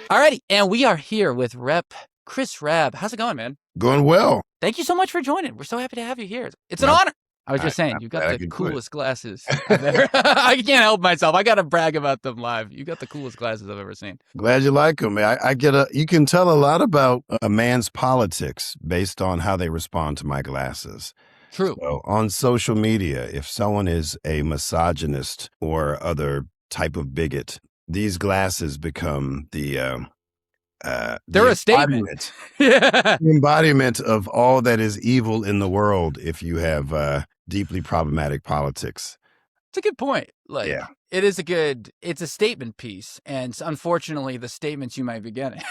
Alrighty, and we are here with Rep. Chris Rabb. How's it going, man? Going well. Thank you so much for joining. We're so happy to have you here. It's an honor. I was just saying, you got the coolest glasses I've ever. I can't help myself. I got to brag about them live. You got the coolest glasses I've ever seen. Glad you like them. You can tell a lot about a man's politics based on how they respond to my glasses. True. So on social media, if someone is a misogynist or other type of bigot, these glasses become they're a statement. The embodiment of all that is evil in the world if you have deeply problematic politics. It's a good point. It's a statement piece. And unfortunately, the statements you might be getting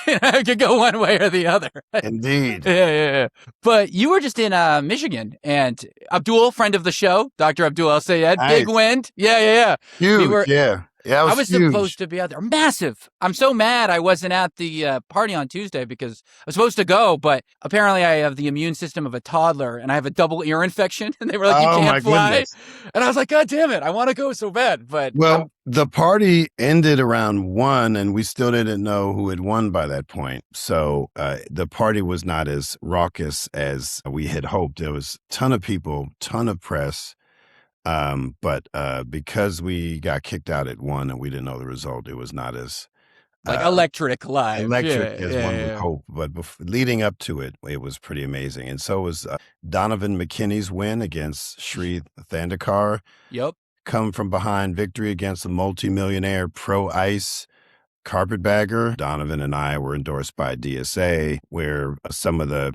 could go one way or the other. Indeed. Yeah. But you were just in Michigan, and Abdul, friend of the show, Dr. Abdul El-Sayed, big wind. Yeah. Huge, Yeah, I was supposed to be out there. Massive. I'm so mad I wasn't at the party on Tuesday because I was supposed to go, but apparently I have the immune system of a toddler and I have a double ear infection. And they were like, you can't fly. Goodness. And I was like, God damn it. I want to go so bad. But the party ended around 1 and we still didn't know who had won by that point. So the party was not as raucous as we had hoped. There was a ton of people, ton of press. But because we got kicked out at 1 and we didn't know the result, it was not as electric live. As one would hope. But leading up to it, it was pretty amazing. And so was Donovan McKinney's win against Sri Thandekar. Yep. Come from behind victory against a multimillionaire pro-ICE carpetbagger. Donovan and I were endorsed by DSA, where some of the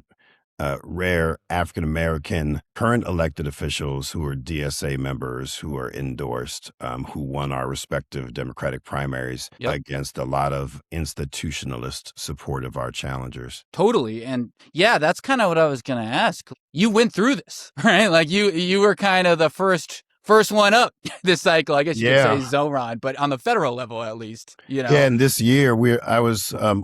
rare African-American current elected officials who are DSA members who are endorsed, who won our respective Democratic primaries against a lot of institutionalist support of our challengers. Totally. And that's kind of what I was going to ask. You went through this, right? Like you were kind of the first one up this cycle, I guess you could say Zoran, but on the federal level, at least, Yeah, and this year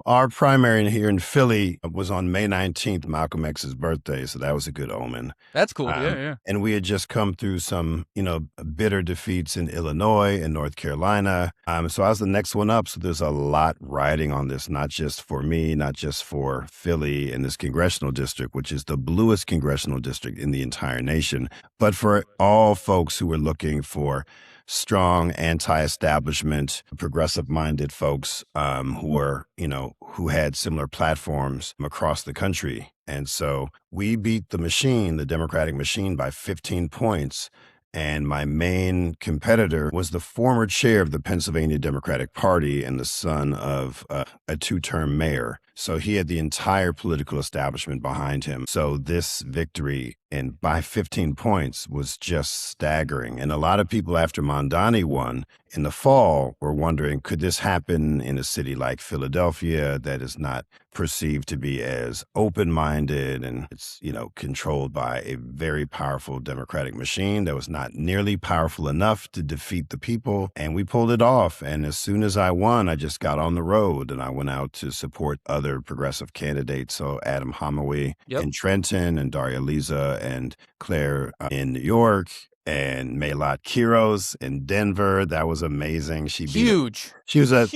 our primary here in Philly was on May 19th, Malcolm X's birthday. So that was a good omen. That's cool. Yeah. And we had just come through some, bitter defeats in Illinois and North Carolina. So I was the next one up. So there's a lot riding on this, not just for me, not just for Philly and this congressional district, which is the bluest congressional district in the entire nation, but for all folks who were looking for strong anti-establishment, progressive-minded folks who had similar platforms across the country. And so we beat the Democratic machine by 15 points. And my main competitor was the former chair of the Pennsylvania Democratic Party and the son of a 2-term mayor. So he had the entire political establishment behind him. So this victory, and by 15 points, was just staggering. And a lot of people after Mondani won in the fall were wondering, could this happen in a city like Philadelphia that is not perceived to be as open-minded, and it's, controlled by a very powerful Democratic machine that was not nearly powerful enough to defeat the people. And we pulled it off. And as soon as I won, I just got on the road and I went out to support other progressive candidates. So Adam Homowy in Trenton, and Daria Liza and Claire in New York, and Melat Kiros in Denver. That was amazing. She beat a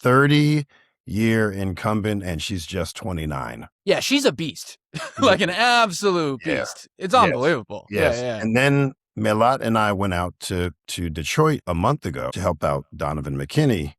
30-year incumbent, and she's just 29. Yeah, she's a beast. Like an absolute beast. It's unbelievable. Yes. Yeah. And then Melat and I went out to Detroit a month ago to help out Donovan McKinney.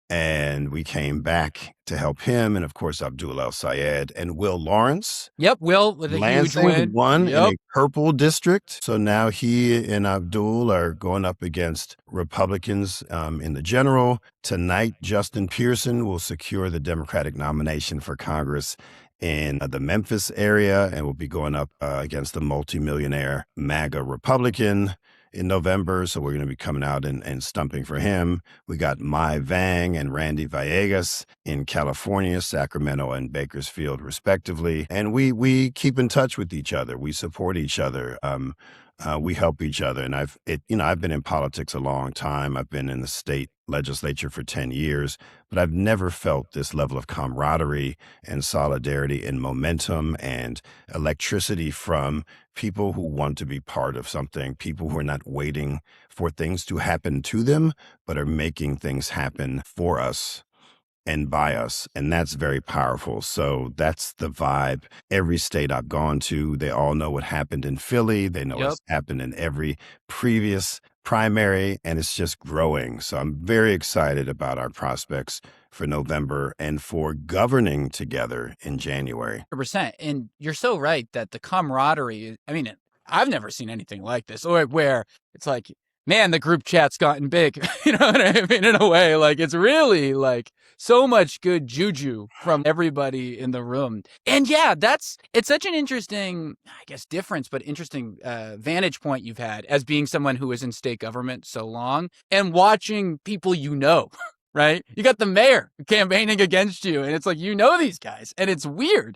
And we came back to help him, and of course Abdul El-Sayed and Will Lawrence. Yep, Will with a huge win. Won in a purple district. So now he and Abdul are going up against Republicans in the general. Tonight, Justin Pearson will secure the Democratic nomination for Congress in the Memphis area, and will be going up against the multimillionaire MAGA Republican in November. So we're going to be coming out and stumping for him. We got Mai Vang and Randy Villegas in California, Sacramento and Bakersfield, respectively. And we keep in touch with each other. We support each other. We help each other. And I've been in politics a long time. I've been in the state legislature for 10 years, but I've never felt this level of camaraderie and solidarity and momentum and electricity from people who want to be part of something, people who are not waiting for things to happen to them, but are making things happen for us and by us. And that's very powerful. So that's the vibe. Every state I've gone to, they all know what happened in Philly. They know what's happened in every previous primary, and it's just growing. So I'm very excited about our prospects for November and for governing together in January. 100%. And you're so right that the camaraderie, I mean, I've never seen anything like this, or where it's like, man, the group chat's gotten big, you know what I mean? In a way, like it's really like so much good juju from everybody in the room. And yeah, it's such an interesting, I guess, difference, but interesting vantage point you've had as being someone who was in state government so long and watching people right? You got the mayor campaigning against you, and it's like, these guys, and it's weird.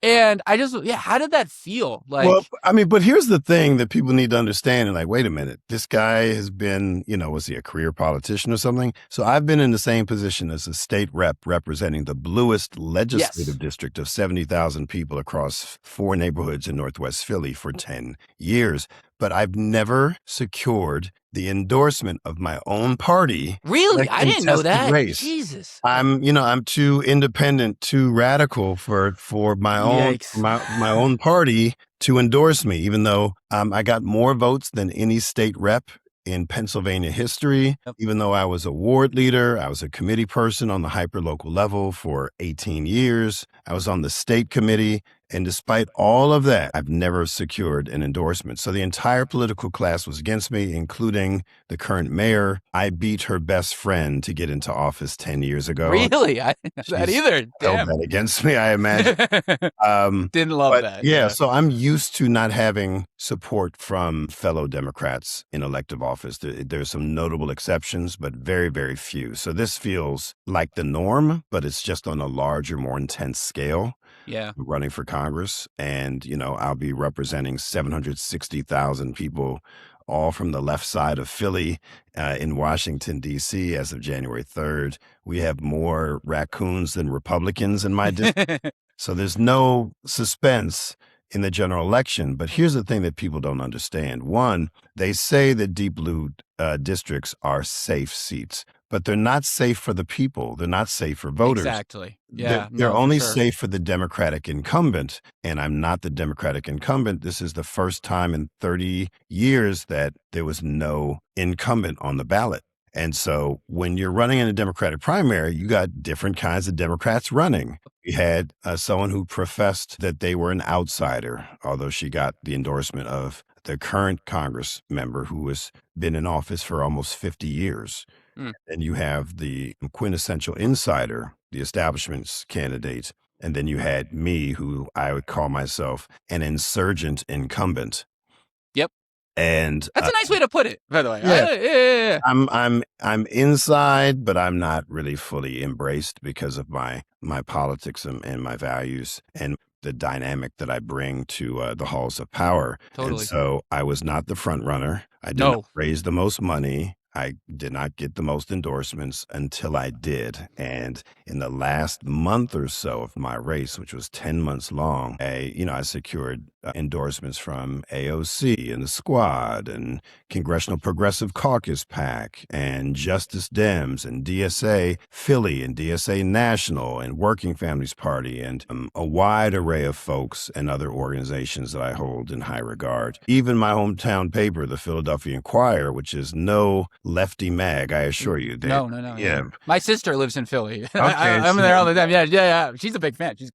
And I just, how did that feel? Like, well, I mean, but here's the thing that people need to understand. And like, wait a minute, this guy has been, was he a career politician or something? So I've been in the same position as a state rep representing the bluest legislative district of 70,000 people across 4 neighborhoods in Northwest Philly for 10 years. But I've never secured the endorsement of my own party. Really? I didn't know that. Race. Jesus. I'm too independent, too radical for my own my own party to endorse me, even though I got more votes than any state rep in Pennsylvania history. Even though I was a ward leader, I was a committee person on the hyperlocal level for 18 years. I was on the state committee. And despite all of that, I've never secured an endorsement. So the entire political class was against me, including the current mayor. I beat her best friend to get into office 10 years ago. Really? I didn't know that either. Damn. Held that against me, I imagine. Didn't love that. Yeah, so I'm used to not having support from fellow Democrats in elective office. There's some notable exceptions, but very, very few. So this feels like the norm, but it's just on a larger, more intense scale. Yeah. Running for Congress. And, I'll be representing 760,000 people, all from the left side of Philly in Washington, D.C. as of January 3rd. We have more raccoons than Republicans in my district. So there's no suspense in the general election. But here's the thing that people don't understand. One, they say that deep blue districts are safe seats, but they're not safe for the people. They're not safe for voters. Exactly. Yeah. They're only safe for the Democratic incumbent. And I'm not the Democratic incumbent. This is the first time in 30 years that there was no incumbent on the ballot. And so when you're running in a Democratic primary, you got different kinds of Democrats running. We had someone who professed that they were an outsider, although she got the endorsement of the current Congress member who has been in office for almost 50 years. And you have the quintessential insider, the establishment's candidate. And then you had me, who I would call myself an insurgent incumbent. Yep. And that's a nice way to put it, by the way. Yeah. I'm inside, but I'm not really fully embraced because of my politics and my values and the dynamic that I bring to the halls of power. Totally. And so I was not the front runner. I did not raise the most money. I did not get the most endorsements until I did. And in the last month or so of my race, which was 10 months long, I secured endorsements from AOC and the Squad and Congressional Progressive Caucus PAC and Justice Dems and DSA Philly and DSA National and Working Families Party and a wide array of folks and other organizations that I hold in high regard. Even my hometown paper, the Philadelphia Inquirer, which is no lefty mag, I assure you. No. Yeah. My sister lives in Philly. Okay, I'm there all the time. Yeah. She's a big fan. She's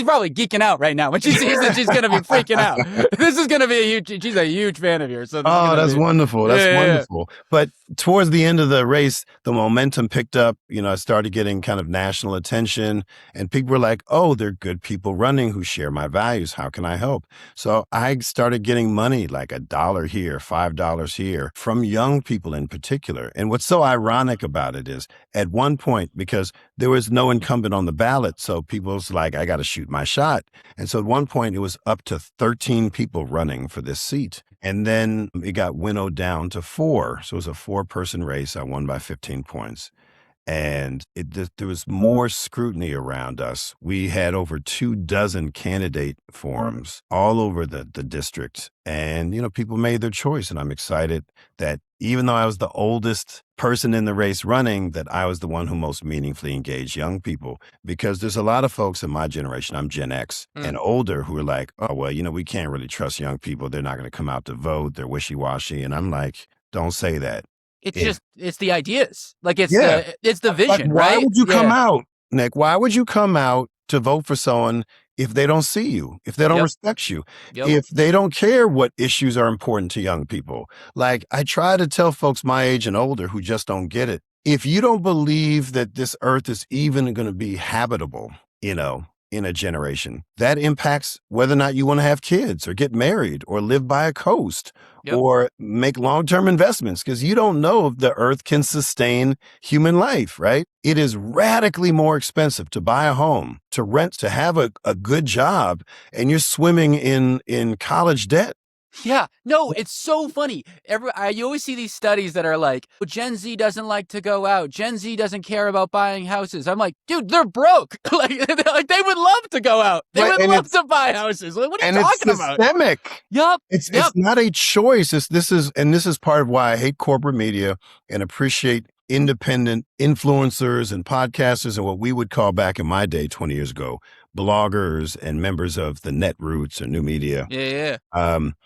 probably geeking out right now when she sees that she's going to be freaking out. This is going to be she's a huge fan of yours. So that's wonderful. That's wonderful. But towards the end of the race, the momentum picked up. I started getting kind of national attention and people were like, oh, they're good people running who share my values. How can I help? So I started getting money, like $1 here, $5 here from young people in particular. And what's so ironic about it is at one point, because there was no incumbent on the ballot, so people's like, I got to shoot my shot. And so at one point it was up to 13 people running for this seat. And then it got winnowed down to 4. So it was a 4-person race. I won by 15 points. And there was more scrutiny around us. We had over 24 candidate forums all over the district. And, people made their choice. And I'm excited that even though I was the oldest person in the race running, that I was the one who most meaningfully engaged young people. Because there's a lot of folks in my generation, I'm Gen X and older, who are like, oh, well, we can't really trust young people. They're not going to come out to vote. They're wishy-washy. And I'm like, don't say that. It's the ideas. Like it's Yeah. the vision, Why right? would you come out, Nick? Why would you come out to vote for someone if they don't see you, if they don't respect you, if they don't care what issues are important to young people? Like, I try to tell folks my age and older who just don't get it. If you don't believe that this earth is even going to be habitable, in a generation, that impacts whether or not you want to have kids or get married or live by a coast or make long-term investments, because you don't know if the earth can sustain human life, right? It is radically more expensive to buy a home, to rent, to have a good job, and you're swimming in college debt. Yeah, no, it's so funny. You always see these studies that are like, well, Gen Z doesn't like to go out. Gen Z doesn't care about buying houses. I'm like, dude, they're broke. like they would love to go out. They would love to buy houses. Like, what are you talking about? And it's systemic. Yep. It's not a choice. This is part of why I hate corporate media and appreciate independent influencers and podcasters and what we would call back in my day, 20 years ago, bloggers and members of the net roots or new media.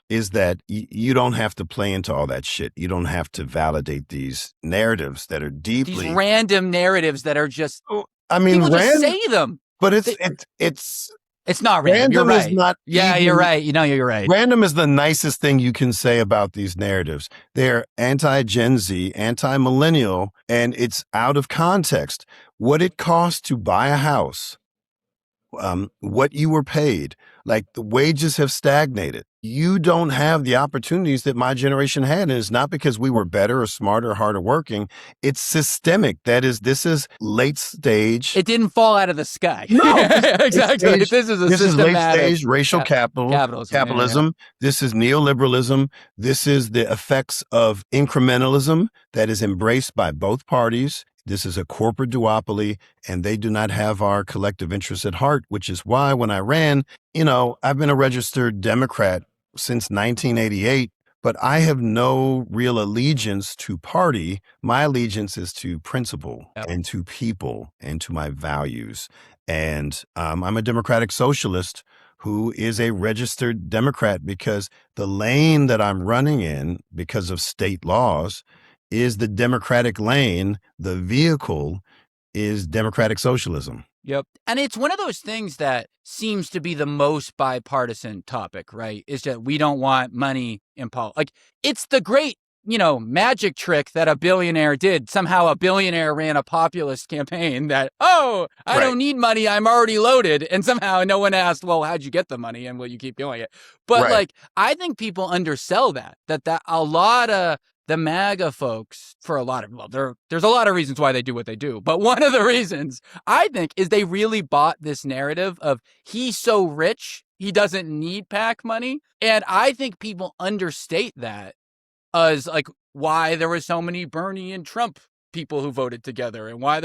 Is that you don't have to play into all that shit. You don't have to validate these narratives that are these random narratives that are just, people just say them. But it's not random. You're right. Is not you're right. You're right. Random is the nicest thing you can say about these narratives. They're anti-Gen Z, anti-millennial, and it's out of context. What it costs to buy a house, what you were paid, like the wages have stagnated. You don't have the opportunities that my generation had. And it's not because we were better or smarter or harder working. It's systemic. This is late stage. It didn't fall out of the sky. No, exactly. This is late stage racial capitalism. Yeah. This is neoliberalism. This is the effects of incrementalism that is embraced by both parties. This is a corporate duopoly, and they do not have our collective interests at heart, which is why when I ran, I've been a registered Democrat since 1988, but I have no real allegiance to party. My allegiance is to principle and to people and to my values. And I'm a democratic socialist who is a registered Democrat because the lane that I'm running in, because of state laws, is the Democratic lane. The vehicle is democratic socialism. Yep. And it's one of those things that seems to be the most bipartisan topic, right? Is that we don't want money in politics. Like, it's the great, magic trick that a billionaire did. Somehow a billionaire ran a populist campaign that, I don't need money, I'm already loaded. And somehow no one asked, well, how'd you get the money? And will you keep doing it? But I think people undersell that a lot of the MAGA folks, there's a lot of reasons why they do what they do. But one of the reasons, I think, is they really bought this narrative of he's so rich, he doesn't need PAC money. And I think people understate that as like why there were so many Bernie and Trump people who voted together and why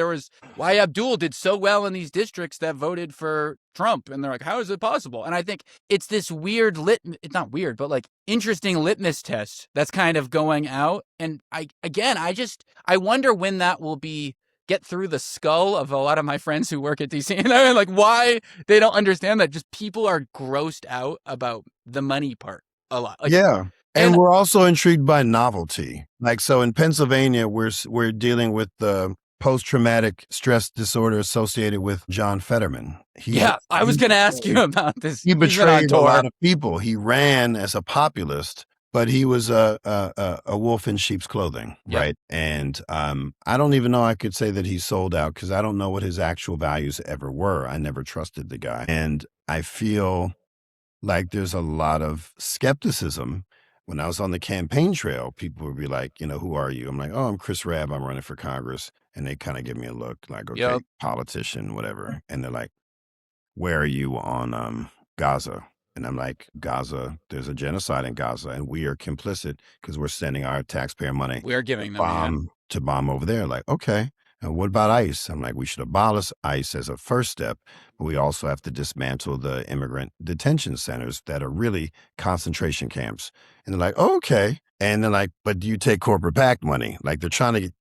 Abdul did so well in these districts that voted for Trump. And they're like, how is it possible? And I think it's this weird it's not weird, but like interesting litmus test that's kind of going out. And I wonder when that will get through the skull of a lot of my friends who work at DC, and like why they don't understand that just people are grossed out about the money part a lot. Like, and we're also intrigued by novelty. Like, so in Pennsylvania, we're dealing with the post-traumatic stress disorder associated with John Fetterman. I was going to ask you about this. He betrayed a lot of people. He ran as a populist, but he was a wolf in sheep's clothing, right? And I don't even know I could say that he sold out because I don't know what his actual values ever were. I never trusted the guy. And I feel like there's a lot of skepticism. When I was on the campaign trail, people would be like, who are you? I'm like, oh, I'm Chris Rabb. I'm running for Congress. And they kind of give me a look like, okay, politician, whatever. And they're like, where are you on Gaza? And I'm like, Gaza, there's a genocide in Gaza, and we are complicit because we're sending our taxpayer money We're giving them, to bomb over there. Like, okay. And what about ICE? I'm like, we should abolish ICE as a first step, but we also have to dismantle the immigrant detention centers that are really concentration camps. And they're like, oh, okay. And they're like, but do you take corporate PAC money? Like they're trying to,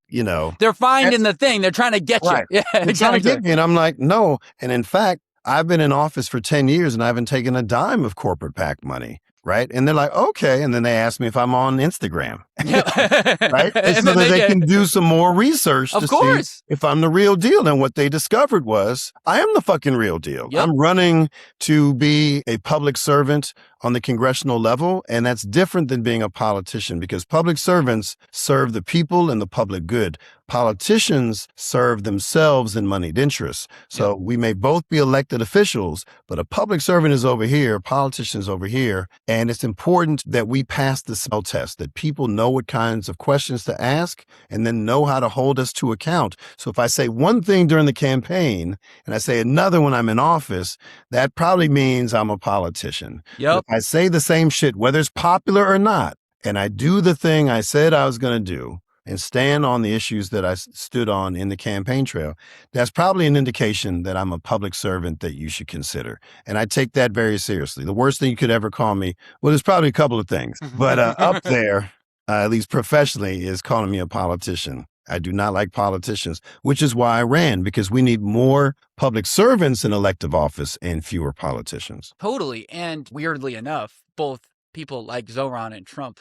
they're finding the thing. They're trying to get right. you. Yeah, they're exactly. trying to get me. And I'm like, no. And in fact, I've been in office for 10 years and I haven't taken a dime of corporate PAC money. Right. And they're like, okay. And then they ask me if I'm on Instagram. Right. And so that they can do some more research to see if I'm the real deal. And what they discovered was I am the fucking real deal. Yep. I'm running to be a public servant on the congressional level. And that's different than being a politician because public servants serve the people and the public good. Politicians serve themselves in moneyed interests. So we may both be elected officials, but a public servant is over here, politicians over here. And it's important that we pass the smell test, that people know what kinds of questions to ask and then know how to hold us to account. So if I say one thing during the campaign and I say another when I'm in office, that probably means I'm a politician. Yep. If I say the same shit, whether it's popular or not, and I do the thing I said I was going to do, and stand on the issues that I stood on in the campaign trail, that's probably an indication that I'm a public servant that you should consider. And I take that very seriously. The worst thing you could ever call me, well, there's probably a couple of things, but up there, at least professionally, is calling me a politician. I do not like politicians, which is why I ran, because we need more public servants in elective office and fewer politicians. Totally. And weirdly enough, both people like Zoran and Trump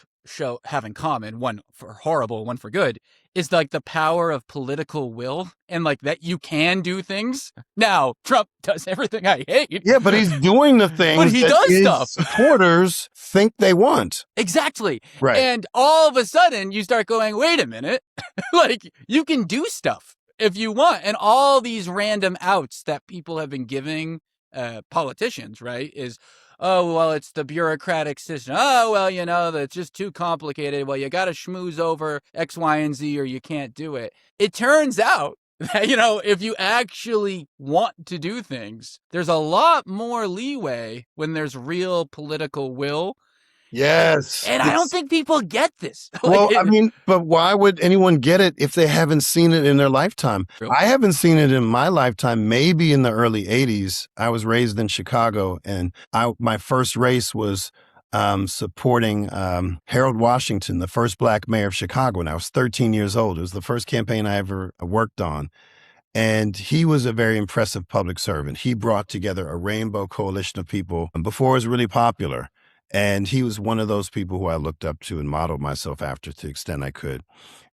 have in common, one for horrible, one for good, is like the power of political will and like that you can do things. Now, Trump does everything I hate. Yeah, but he's doing the things but he does his stuff supporters think they want. Exactly. Right. And all of a sudden you start going, wait a minute, like you can do stuff if you want. And all these random outs that people have been giving politicians, right, is, oh, well, it's the bureaucratic system. Oh, well, that's just too complicated. Well, you got to schmooze over X, Y, and Z or you can't do it. It turns out that, if you actually want to do things, there's a lot more leeway when there's real political will. Yes. And I don't think people get this. Well, but why would anyone get it if they haven't seen it in their lifetime? True. I haven't seen it in my lifetime, maybe in the early 80s. I was raised in Chicago, and my first race was supporting Harold Washington, the first black mayor of Chicago, and I was 13 years old. It was the first campaign I ever worked on. And he was a very impressive public servant. He brought together a rainbow coalition of people before it was really popular. And he was one of those people who I looked up to and modeled myself after to the extent I could.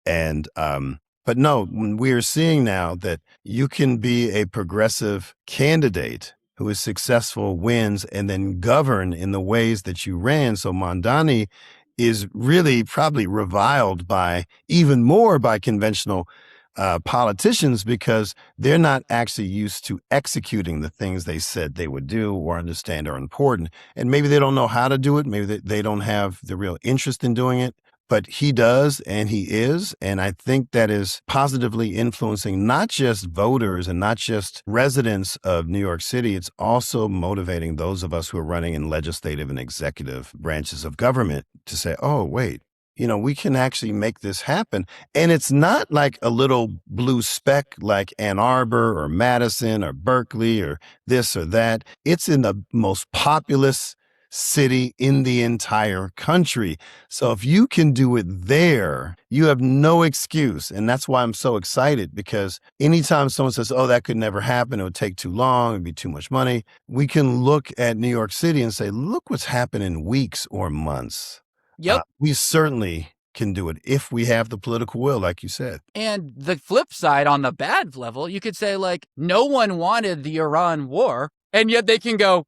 And, but no, when we are seeing now that you can be a progressive candidate who is successful, wins, and then govern in the ways that you ran. So Mondani is really probably reviled even more by conventional politicians because they're not actually used to executing the things they said they would do or understand are important. And maybe they don't know how to do it. Maybe they don't have the real interest in doing it, but he does, and he is. And I think that is positively influencing not just voters and not just residents of New York City. It's also motivating those of us who are running in legislative and executive branches of government to say, oh, wait, we can actually make this happen. And it's not like a little blue speck like Ann Arbor or Madison or Berkeley or this or that. It's in the most populous city in the entire country. So if you can do it there, you have no excuse. And that's why I'm so excited, because anytime someone says, oh, that could never happen, it would take too long, it'd be too much money, we can look at New York City and say, look what's happened in weeks or months. Yep. We certainly can do it if we have the political will, like you said. And the flip side, on the bad level, you could say, like, no one wanted the Iran war, and yet they can go,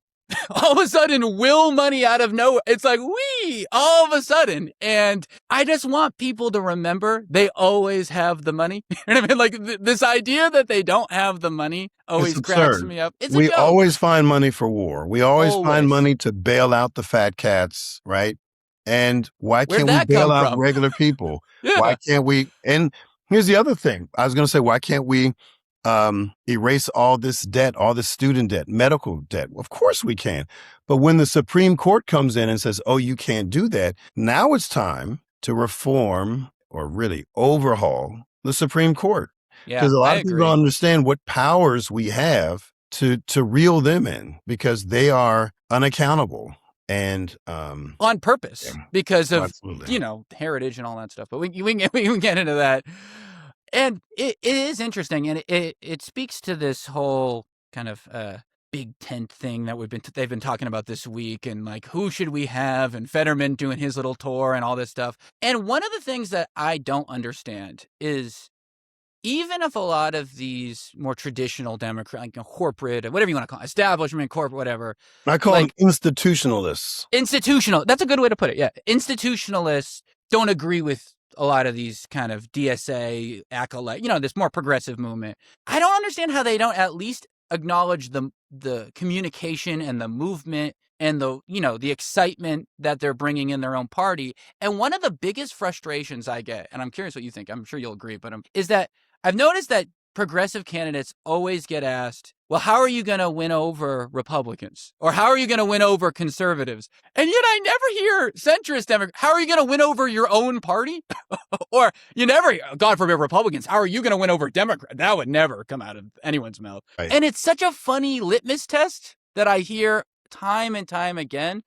all of a sudden, will money out of nowhere. It's like, all of a sudden. And I just want people to remember they always have the money. You know what I mean? Like this idea that they don't have the money always cracks me up. We always find money for war. We always find money to bail out the fat cats, right? And why can't we bail out regular people? Yeah. Why can't we? And here's the other thing. I was going to say, why can't we erase all this debt, all this student debt, medical debt? Of course we can. But when the Supreme Court comes in and says, oh, you can't do that, now it's time to reform or really overhaul the Supreme Court. Yeah, Because a lot I of people agree. don't understand what powers we have to reel them in, because they are unaccountable. And on purpose, yeah, because of absolutely. heritage and all that stuff. But we can get into that. And it is interesting, and it speaks to this whole kind of big tent thing that they've been talking about this week, and like, who should we have, and Fetterman doing his little tour and all this stuff. And one of the things that I don't understand is, even if a lot of these more traditional Democrat, like corporate, whatever you want to call it, establishment, corporate, whatever, I call them institutionalists. Institutional. That's a good way to put it. Yeah. Institutionalists don't agree with a lot of these kind of DSA acolyte, this more progressive movement. I don't understand how they don't at least acknowledge the communication and the movement and the excitement that they're bringing in their own party. And one of the biggest frustrations I get, and I'm curious what you think, I'm sure you'll agree, but is that I've noticed that progressive candidates always get asked, well, how are you going to win over Republicans? Or how are you going to win over conservatives? And yet I never hear centrist Democrats, how are you going to win over your own party? Or you never, God forbid, Republicans, how are you going to win over Democrats? That would never come out of anyone's mouth. Right. And it's such a funny litmus test that I hear time and time again.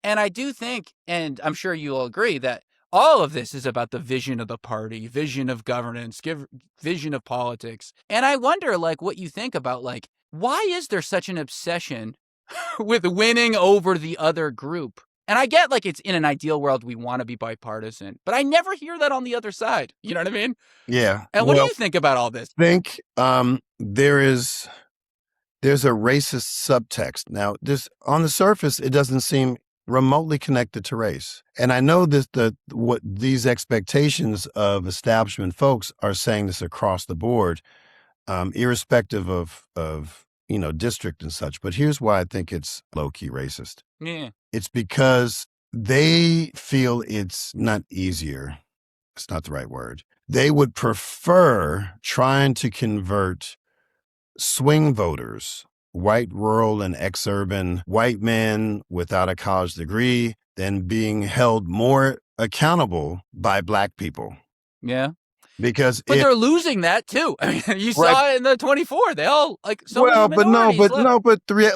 And I do think, and I'm sure you'll agree, that all of this is about the vision of the party, vision of governance, vision of politics. And I wonder, what you think about, why is there such an obsession with winning over the other group? And I get, it's in an ideal world, we want to be bipartisan, but I never hear that on the other side. You know what I mean? Yeah. And what do you think about all this? I think there's a racist subtext. Now, on the surface, it doesn't seem remotely connected to race. And I know what these expectations of establishment folks are saying this across the board, irrespective of district and such. But here's why I think it's low-key racist. Yeah. It's because they feel it's not easier. It's not the right word. They would prefer trying to convert swing voters, white, rural, and ex-urban white men without a college degree, than being held more accountable by Black people. Yeah. Because they're losing that too. I mean, you saw it in the 24. They all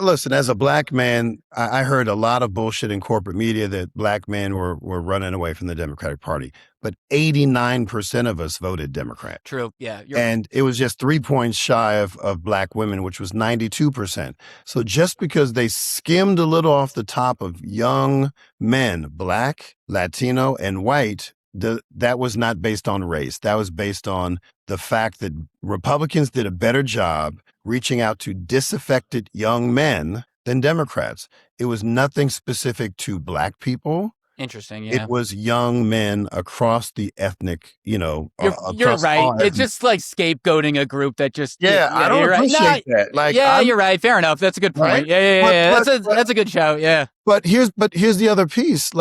listen, as a Black man, I heard a lot of bullshit in corporate media that Black men were running away from the Democratic Party. But 89% of us voted Democrat. True. Yeah. And it was just 3 points shy of Black women, which was 92%. So just because they skimmed a little off the top of young men, Black, Latino, and white, that was not based on race. That was based on the fact that Republicans did a better job reaching out to disaffected young men than Democrats. It was nothing specific to Black people. Interesting, yeah. It was young men across the ethnic, You're right. It's just like scapegoating a group that just... I don't appreciate that. You're right. Fair enough. That's a good point. Right? Yeah. That's a good shout, yeah. But here's the other piece.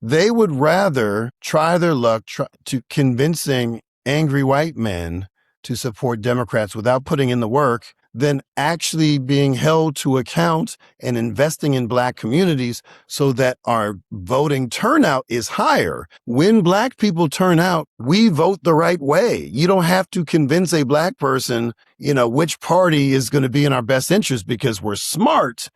They would rather try their luck to convincing angry white men to support Democrats without putting in the work than actually being held to account and investing in Black communities so that our voting turnout is higher. When Black people turn out, we vote the right way. You don't have to convince a Black person, which party is going to be in our best interest, because we're smart,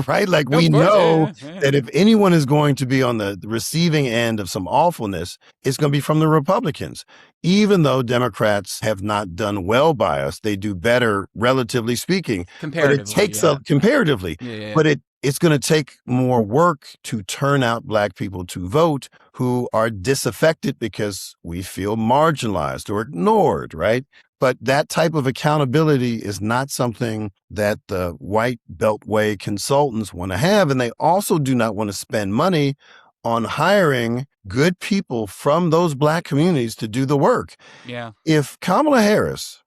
right? We know that if anyone is going to be on the receiving end of some awfulness, it's going to be from the Republicans. Even though Democrats have not done well by us, they do better, relatively speaking. Comparatively, but it takes comparatively. Yeah. But it's going to take more work to turn out Black people to vote who are disaffected because we feel marginalized or ignored, right? But that type of accountability is not something that the white beltway consultants want to have. And they also do not want to spend money on hiring good people from those Black communities to do the work. Yeah. If Kamala Harris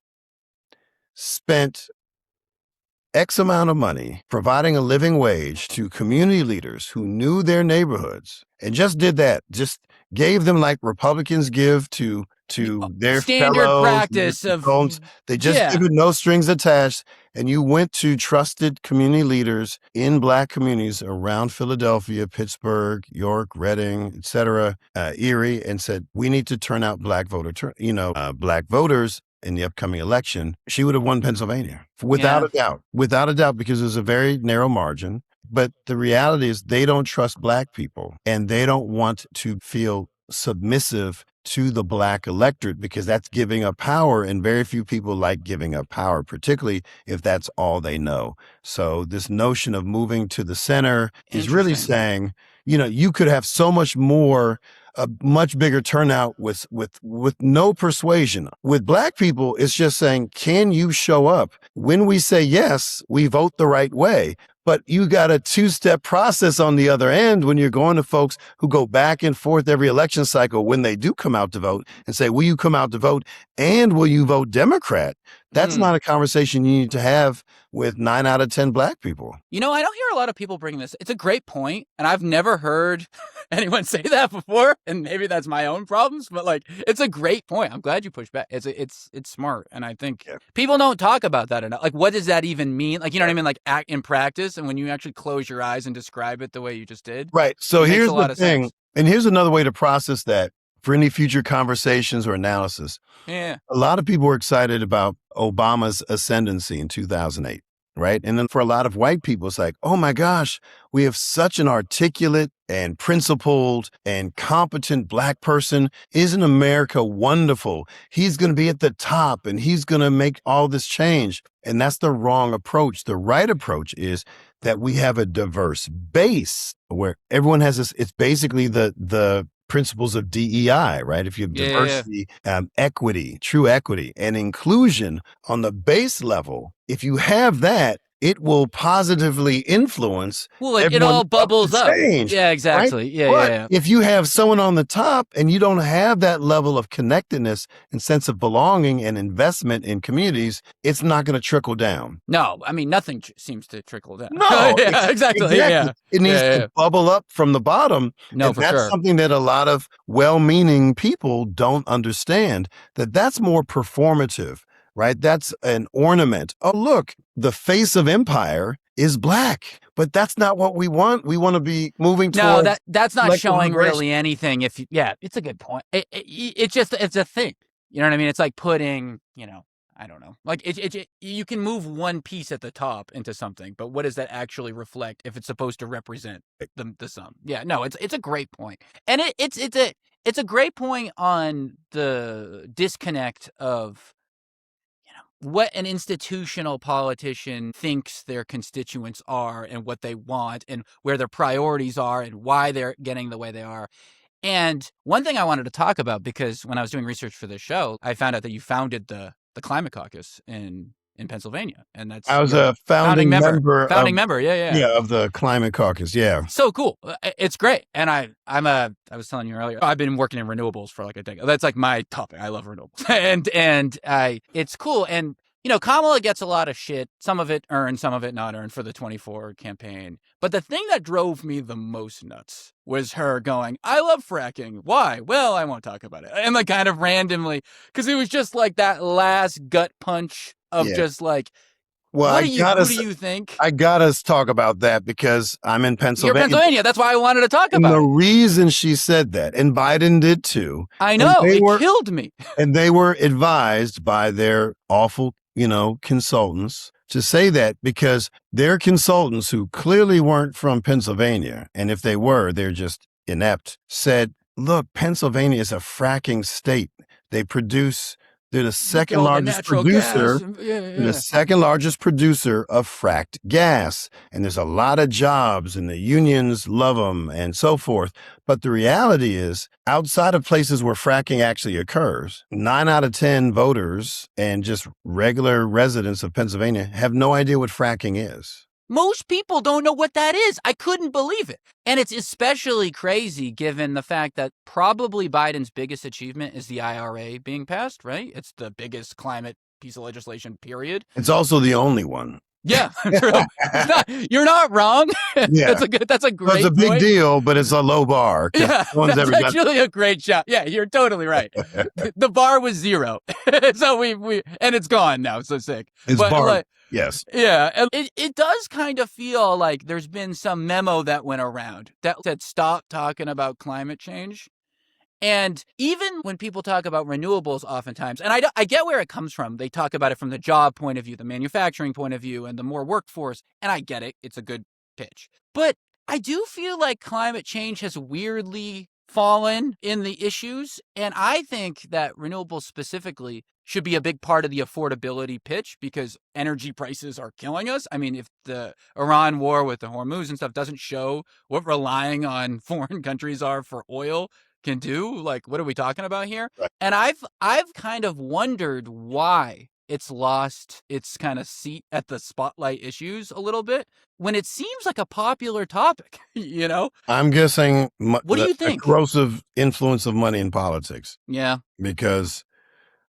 spent X amount of money providing a living wage to community leaders who knew their neighborhoods and just did that, just gave them like Republicans give to to their standard fellows, practice their of consultants. They just give it no strings attached. And you went to trusted community leaders in Black communities around Philadelphia, Pittsburgh, York, Reading, et cetera, Erie, and said, we need to turn out Black Black voters in the upcoming election. She would have won Pennsylvania without a doubt, because there's a very narrow margin. But the reality is they don't trust Black people, and they don't want to feel submissive to the Black electorate, because that's giving up power, and very few people like giving up power, particularly if that's all they know. So this notion of moving to the center is really saying, you could have so much more, a much bigger turnout with no persuasion. With Black people, it's just saying, can you show up? When we say yes, we vote the right way. But you got a two-step process on the other end when you're going to folks who go back and forth every election cycle when they do come out to vote and say, will you come out to vote, and will you vote Democrat? That's not a conversation you need to have with 9 out of 10 Black people. I don't hear a lot of people bring this. It's a great point, and I've never heard anyone say that before, and maybe that's my own problems, but it's a great point. I'm glad you pushed back. It's smart, and I think people don't talk about that enough. What does that even mean? You know what I mean? Act in practice, and when you actually close your eyes and describe it the way you just did. Right. So here's the thing, and here's another way to process that for any future conversations or analysis. Yeah. A lot of people were excited about Obama's ascendancy in 2008. Right. And then for a lot of white people, it's like, oh, my gosh, we have such an articulate and principled and competent Black person. Isn't America wonderful? He's going to be at the top and he's going to make all this change. And that's the wrong approach. The right approach is that we have a diverse base where everyone has this. It's basically the principles of DEI, right? If you have diversity, equity, true equity, and inclusion on the base level, if you have that, it will positively influence. It all bubbles up. Change, yeah, exactly. Right? But if you have someone on the top and you don't have that level of connectedness and sense of belonging and investment in communities, it's not going to trickle down. No, I mean, nothing seems to trickle down. No, exactly. Yeah. It needs to bubble up from the bottom. No, and for that's sure. something that a lot of well-meaning people don't understand, that's more performative. Right? That's an ornament. Oh, look, the face of empire is Black, but that's not what we want. We want to be moving towards. No, that's not showing really anything. It's a good point. It's a thing. You know what I mean? It's like putting, I don't know. You can move one piece at the top into something, but what does that actually reflect if it's supposed to represent the sum? Yeah, no, it's a great point. And it's a great point on the disconnect of what an institutional politician thinks their constituents are and what they want and where their priorities are and why they're getting the way they are. And one thing I wanted to talk about, because when I was doing research for this show, I found out that you founded the Climate Caucus in Pennsylvania, and that's I was a founding member. Of the Climate Caucus. Yeah, so cool. It's great, and I was telling you earlier, I've been working in renewables for a decade. That's my topic. I love renewables, and it's cool. And Kamala gets a lot of shit. Some of it earned, some of it not earned for the 24 campaign. But the thing that drove me the most nuts was her going, I love fracking. Why? Well, I won't talk about it. And kind of randomly, because it was just that last gut punch of just who do you think? I got to talk about that because I'm in Pennsylvania. You're Pennsylvania. That's why I wanted to talk about it. And the reason she said that, and Biden did too. I know. It killed me. And they were advised by their awful, consultants to say that, because their consultants, who clearly weren't from Pennsylvania, and if they were, they're just inept, said, look, Pennsylvania is a fracking state. They're the second largest producer. The second largest producer of fracked gas. And there's a lot of jobs and the unions love them and so forth. But the reality is, outside of places where fracking actually occurs, 9 out of 10 voters and just regular residents of Pennsylvania have no idea what fracking is. Most people don't know what that is. I couldn't believe it. And it's especially crazy given the fact that probably Biden's biggest achievement is the IRA being passed, right? It's the biggest climate piece of legislation, period. It's also the only one. Yeah, true. You're not wrong. Yeah. That's a So it's a great big point. deal, but it's a low bar. Yeah, No one's that's ever done. actually a great shot. Yeah, you're totally right. The bar was 0. So we and it's gone now. So sick. It's But bar. like, Yes. yeah, and it does kind of feel like there's been some memo that went around that said stop talking about climate change. And even when people talk about renewables oftentimes, and I get where it comes from. They talk about it from the job point of view, the manufacturing point of view, and the more workforce. And I get it. It's a good pitch. But I do feel like climate change has weirdly fallen in the issues. And I think that renewables specifically should be a big part of the affordability pitch because energy prices are killing us. I mean, if the Iran war with the Hormuz and stuff doesn't show what relying on foreign countries are for oil can do, like, what are we talking about here? Right. And I've kind of wondered why it's lost its kind of seat at the spotlight issues a little bit when it seems like a popular topic, you know? I'm guessing What do you think? corrosive influence of money in politics. Yeah. Because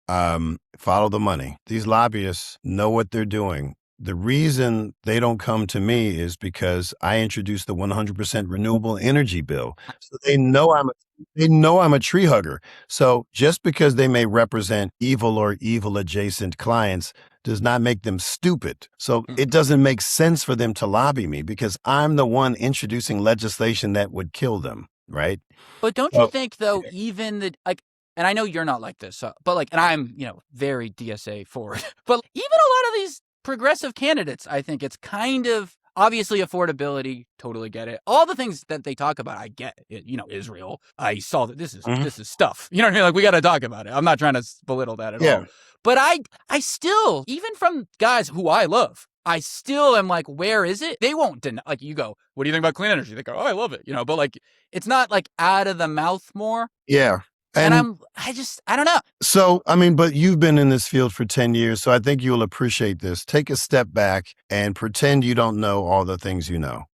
follow the money. These lobbyists know what they're doing. The reason they don't come to me is because I introduced the 100% renewable energy bill. So they know I'm a tree hugger. So just because they may represent evil or evil adjacent clients does not make them stupid. So it doesn't make sense for them to lobby me because I'm the one introducing legislation that would kill them, right? But don't you think though, even the like, and I know you're not like this, but like, and I'm, very DSA forward, but even a lot of these progressive candidates, I think it's kind of obviously affordability. Totally get it. All the things that they talk about, I get it. Israel. I saw that this is stuff. You know what I mean? Like we got to talk about it. I'm not trying to belittle that at all. But I still, even from guys who I love, I still am like, where is it? They won't deny. Like you go, what do you think about clean energy? They go, oh, I love it. But like it's not like out of the mouth more. Yeah. And I don't know. So, I mean, but you've been in this field for 10 years, so I think you'll appreciate this. Take a step back and pretend you don't know all the things you know.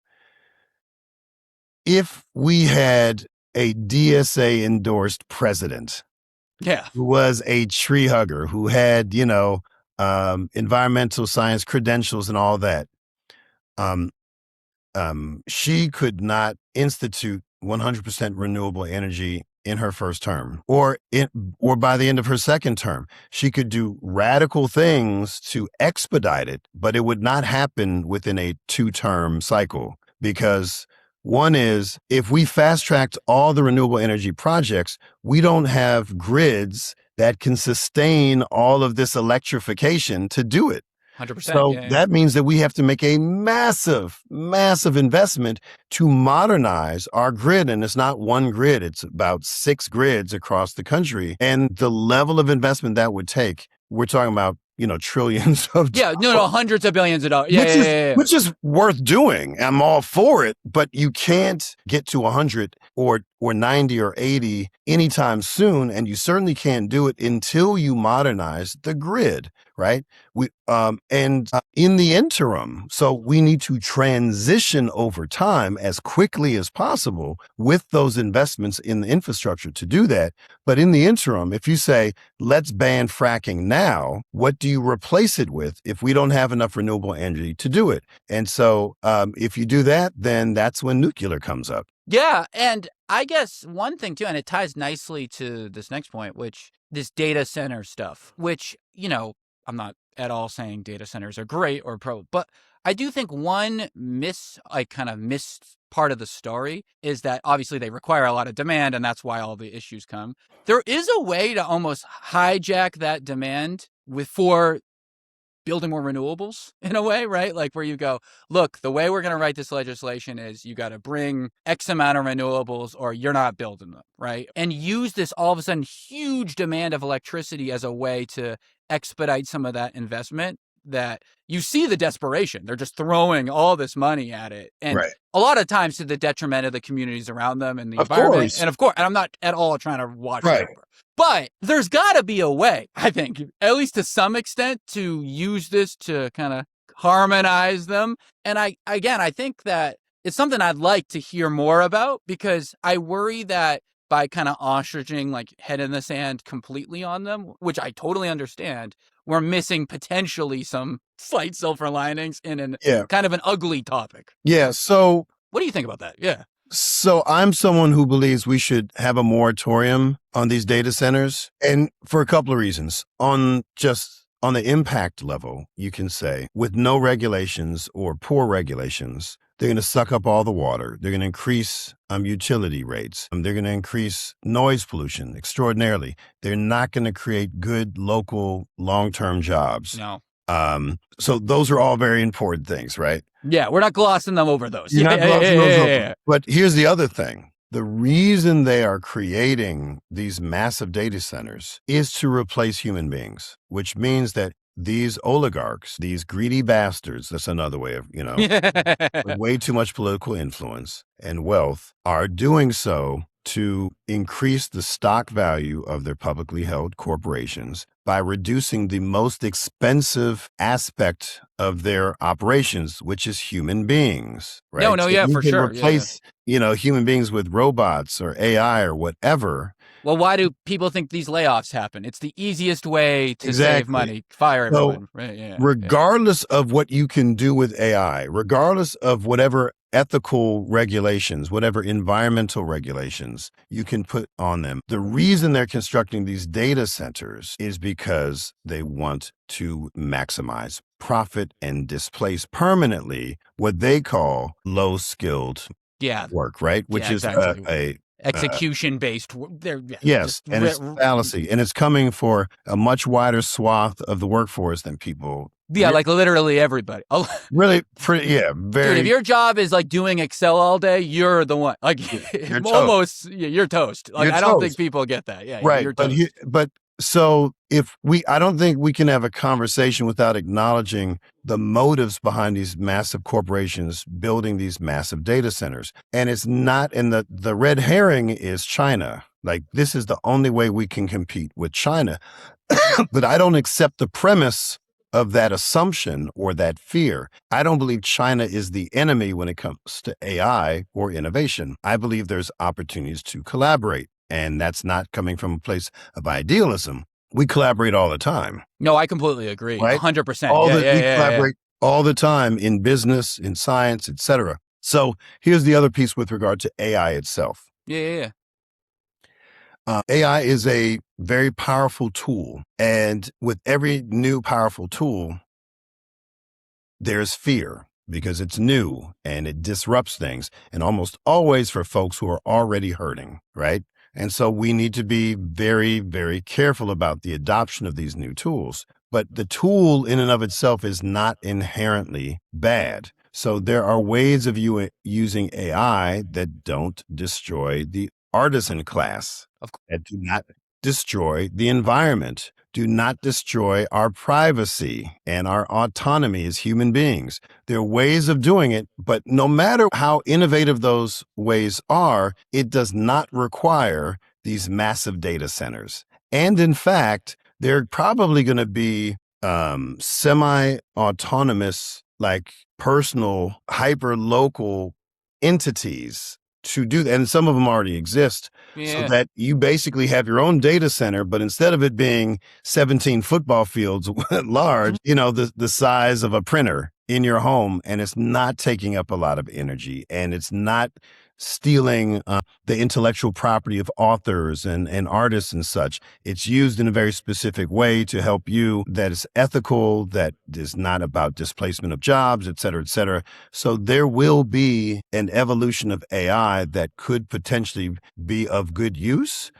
If we had a DSA endorsed president who was a tree hugger, who had, environmental science credentials and all that, she could not institute 100% renewable energy in her first term or by the end of her second term. She could do radical things to expedite it, but it would not happen within a 2-term cycle because one is if we fast tracked all the renewable energy projects, we don't have grids that can sustain all of this electrification to do it. 100%. So that means that we have to make a massive, massive investment to modernize our grid. And it's not one grid, it's about 6 grids across the country. And the level of investment that would take, we're talking about, trillions of dollars. Hundreds of billions of dollars. Which is worth doing. I'm all for it, but you can't get to 100 or 90 or 80 anytime soon. And you certainly can't do it until you modernize the grid, right? In the interim, so we need to transition over time as quickly as possible with those investments in the infrastructure to do that. But in the interim, if you say, let's ban fracking now, what do you replace it with if we don't have enough renewable energy to do it? And so if you do that, then that's when nuclear comes up. Yeah. And I guess one thing too, and it ties nicely to this next point, which this data center stuff, which, I'm not at all saying data centers are great or pro, but I do think one missed part of the story is that obviously they require a lot of demand and that's why all the issues come. There is a way to almost hijack that demand for building more renewables in a way, right? Like where you go, look, the way we're going to write this legislation is you got to bring X amount of renewables or you're not building them, right? And use this all of a sudden huge demand of electricity as a way to expedite some of that investment that you see the desperation. They're just throwing all this money at it. And a lot of times to the detriment of the communities around them and the environment. And of course, and I'm not at all trying to watch it over. But there's got to be a way, I think, at least to some extent, to use this to kind of harmonize them. And I think that it's something I'd like to hear more about because I worry that by kind of ostriching like head in the sand completely on them, which I totally understand, we're missing potentially some slight silver linings in an Yeah. kind of an ugly topic. Yeah. So what do you think about that? Yeah. So I'm someone who believes we should have a moratorium on these data centers, and for a couple of reasons. On the impact level, you can say with no regulations or poor regulations, they're going to suck up all the water. They're going to increase utility rates. They're going to increase noise pollution extraordinarily. They're not going to create good local long-term jobs. No. So those are all very important things, right? Yeah, we're not glossing them over those. You're not glossing those over. But here's the other thing. The reason they are creating these massive data centers is to replace human beings, which means that these oligarchs, these greedy bastards, that's another way of, with way too much political influence and wealth, are doing so to increase the stock value of their publicly held corporations by reducing the most expensive aspect of their operations, which is human beings, right? For sure. Replace, human beings with robots or AI or whatever. Well, why do people think these layoffs happen? It's the easiest way to save money. Fire everyone. Right? Regardless of what you can do with AI, regardless of whatever ethical regulations, whatever environmental regulations you can put on them, the reason they're constructing these data centers is because they want to maximize profit and displace permanently what they call low-skilled work, right? Which is a execution-based. Yes, and it's fallacy, and it's coming for a much wider swath of the workforce than people. Yeah, like literally everybody. Really, very. Dude, if your job is like doing Excel all day, you're the one. Like, you're almost, you're toast. Like, I don't think people get that. Yeah, right. You're toast. But so I don't think we can have a conversation without acknowledging the motives behind these massive corporations building these massive data centers. And it's not, and the red herring is China. Like, this is the only way we can compete with China. But I don't accept the premise of that assumption or that fear. I don't believe China is the enemy when it comes to AI or innovation. I believe there's opportunities to collaborate. And that's not coming from a place of idealism. We collaborate all the time. No, I completely agree. Right? 100%. We collaborate all the time in business, in science, etc. So here's the other piece with regard to AI itself. Yeah. AI is a very powerful tool. And with every new powerful tool, there's fear because it's new and it disrupts things. And almost always for folks who are already hurting, right? And so we need to be very, very careful about the adoption of these new tools. But the tool in and of itself is not inherently bad. So there are ways of using AI that don't destroy the artisan class, that do not destroy the environment, do not destroy our privacy and our autonomy as human beings. There are ways of doing it, but no matter how innovative those ways are, it does not require these massive data centers. And in fact, they're probably going to be semi-autonomous, like personal, hyper-local entities to do that. And some of them already exist, so that you basically have your own data center, but instead of it being 17 football fields large, the size of a printer in your home, and it's not taking up a lot of energy, and it's not stealing the intellectual property of authors and artists and such. It's used in a very specific way to help you, that is ethical, that is not about displacement of jobs, et cetera, et cetera. So there will be an evolution of AI that could potentially be of good use.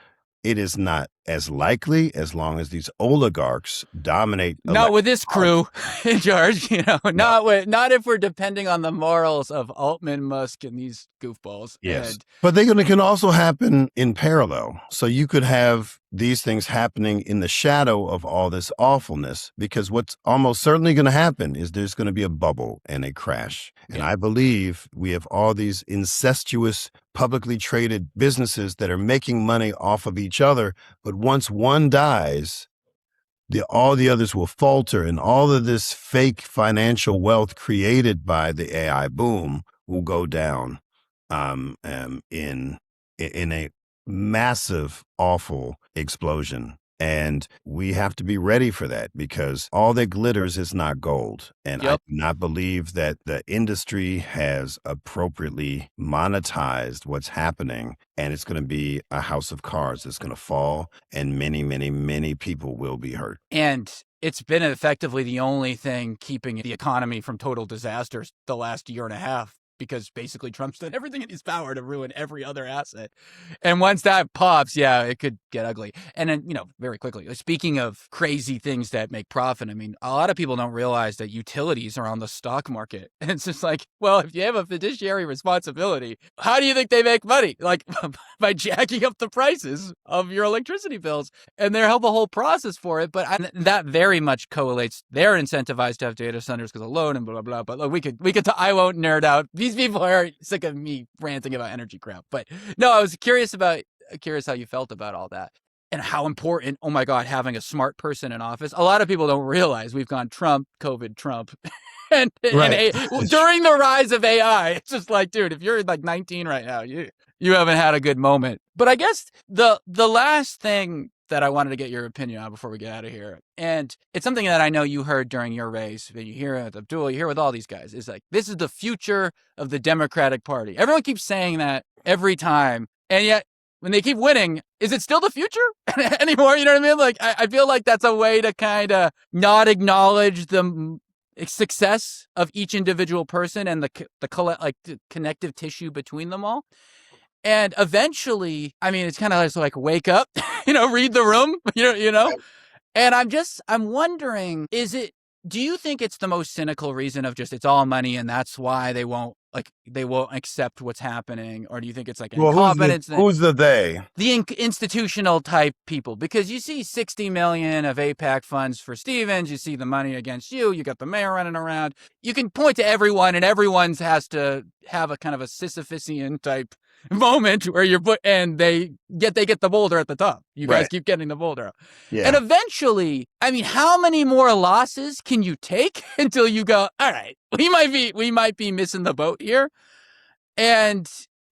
It is not as likely as long as these oligarchs dominate. Not with this crew in charge, not if we're depending on the morals of Altman, Musk, and these goofballs. Yes. But they can also happen in parallel. So you could have these things happening in the shadow of all this awfulness, because what's almost certainly going to happen is there's going to be a bubble and a crash. And I believe we have all these incestuous, publicly traded businesses that are making money off of each other. But once one dies, all the others will falter, and all of this fake financial wealth created by the AI boom will go down in a massive, awful explosion. And we have to be ready for that because all that glitters is not gold. And I Yep. do not believe that the industry has appropriately monetized what's happening. And it's going to be a house of cards that's going to fall, and many, many, many people will be hurt. And it's been effectively the only thing keeping the economy from total disasters the last year and a half, because basically Trump's done everything in his power to ruin every other asset. And once that pops, yeah, it could get ugly. And then, very quickly, speaking of crazy things that make profit, I mean, a lot of people don't realize that utilities are on the stock market. And it's just like, well, if you have a fiduciary responsibility, how do you think they make money? Like by jacking up the prices of your electricity bills. And they have a whole process for it. But that very much correlates. They're incentivized to have data centers because of load and blah, blah, blah. But look, I won't nerd out. These people are sick of me ranting about energy crap. But no, I was curious how you felt about all that and how important, oh my God, having a smart person in office. A lot of people don't realize we've gone Trump, COVID, Trump. and during the rise of AI, it's just like, dude, if you're like 19 right now, you haven't had a good moment. But I guess the last thing that I wanted to get your opinion on before we get out of here, and it's something that I know you heard during your race, but you hear it with Abdul, you hear with all these guys, is like, this is the future of the Democratic Party. Everyone keeps saying that every time, and yet when they keep winning, is it still the future anymore? You know what I mean? Like, I feel like that's a way to kind of not acknowledge the success of each individual person and the connective tissue between them all. And eventually, I mean, it's kind of like wake up, read the room, And I'm wondering, do you think it's the most cynical reason of just it's all money and that's why they won't accept what's happening? Or do you think it's like incompetence? Who's the they? The institutional type people, because you see 60 million of AIPAC funds for Stevens. You see the money against you. You got the mayor running around. You can point to everyone and everyone's has to have a kind of a Sisyphusian type moment where they get the boulder at the top. You guys keep getting the boulder up. Yeah. And eventually, I mean, how many more losses can you take until you go, all right, we might be missing the boat here? And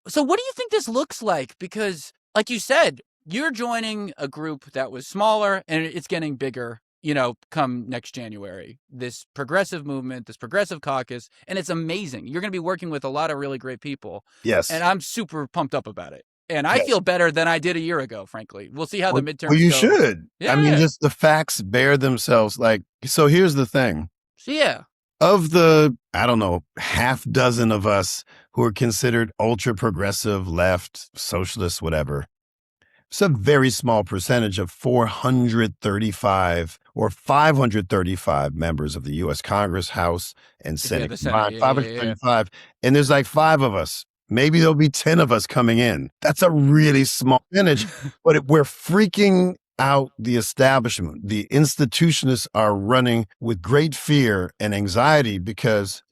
so what do you think this looks like? Because like you said, you're joining a group that was smaller and it's getting bigger, come next January, this progressive movement, this progressive caucus, and it's amazing. You're going to be working with a lot of really great people. Yes. And I'm super pumped up about it. And I feel better than I did a year ago, frankly. We'll see how the midterms go. Well, you should. Yeah. I mean, just the facts bear themselves. So here's the thing. So yeah. Of the, I don't know, half dozen of us who are considered ultra progressive, left, socialist, whatever, it's a very small percentage of 435 or 535 members of the U.S. Congress, House, and Senate. The Senate. 535. And there's like 5 of us. Maybe there'll be 10 of us coming in. That's a really small percentage, but we're freaking out the establishment. The institutionists are running with great fear and anxiety because